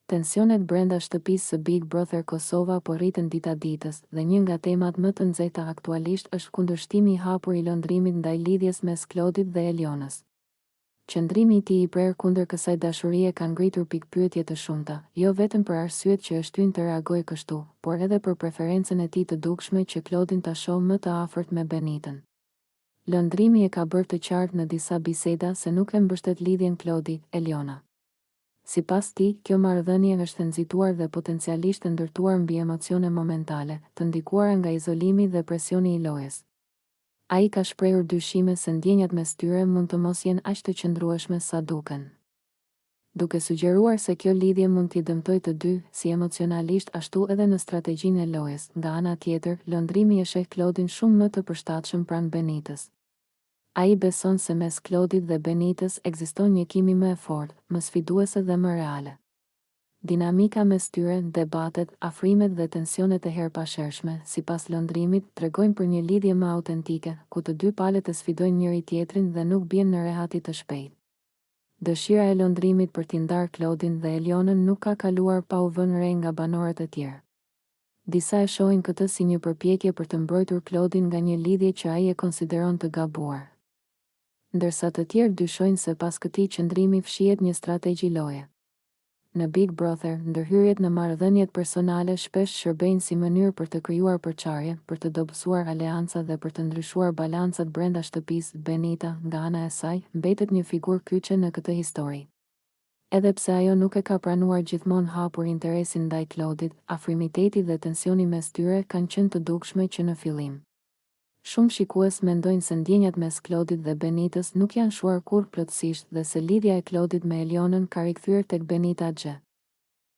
Tensionet brenda shtëpisë së Big Brother Kosova po rriten dita ditës dhe një nga temat më të nxehta aktualisht është kundërshtimi i hapur i Londrimit ndaj lidhjes mes Klodit dhe Elionës. Qëndrimi i tij i prerë kundër kësaj dashurie ka ngritur pikpyetje të shumta, jo vetëm për arsyet që e shtyn të reagojë kështu, por edhe për preferencën e tij të dukshme që Klodin ta shohë më të afërt me Benitën. Londrimi e ka bërë të qartë në disa biseda se nuk e mbështet lidhjen Klodi-Eliona. Sipas tij, kjo marrëdhënie është nxituar dhe potencialisht e ndërtuar mbi emocione momentale, të ndikuara nga izolimi dhe presioni i lojës. Ai ka shprehur dyshime se ndjenjat mes tyre mund të mos jenë aq të qëndrueshme sa duken, duke sugjeruar se kjo lidhje mund t'i dëmtojë të dy, si emocionalisht ashtu edhe në strategjinë e lojës. Nga ana tjetër, Londrimi e sheh Klodin shumë më të përshtatshëm pranë Benitës. Ai beson se mes Klodit dhe Benitës ekziston një kimi më e fortë, më sfiduese dhe më reale. Dinamika mes tyre, debatet, afrimet dhe tensionet e herpashershme, sipas Londrimit, tregojnë për një lidhje më autentike, ku të dy palët e sfidojnë njëri tjetrin dhe nuk bien në rehati të shpejtë. Dëshira e Londrimit për t'i ndarë Klodin dhe Elionën nuk ka kaluar pa u vënë re nga banorët e tjerë. Disa e shohin këtë si një përpjekje për të mbrojtur Klodin nga një lidhje që ai e konsideron të gabuar, ndërsa të tjerë dyshojnë se pas këtij qëndrimi fshihet një strategji loje. Në Big Brother, ndërhyrjet në marrëdhëniet personale shpesh shërbejnë si mënyrë për të krijuar përçarje, për të dobësuar aleanca dhe për të ndryshuar balancat brenda shtëpisë. Benita, nga ana e saj, mbetet një figurë kyçe në këtë histori. Edhe pse ajo nuk e ka pranuar gjithmonë hapur interesin ndaj Klodit, afrimiteti dhe tensioni mes tyre kanë qenë të dukshme që në fillim. Shumë shikues mendojnë se ndjenjat mes Klodit dhe Benitës nuk janë shuar kurrë plotësisht dhe se lidhja e Klodit me Elionën ka rikthyer tek Benita Xhe.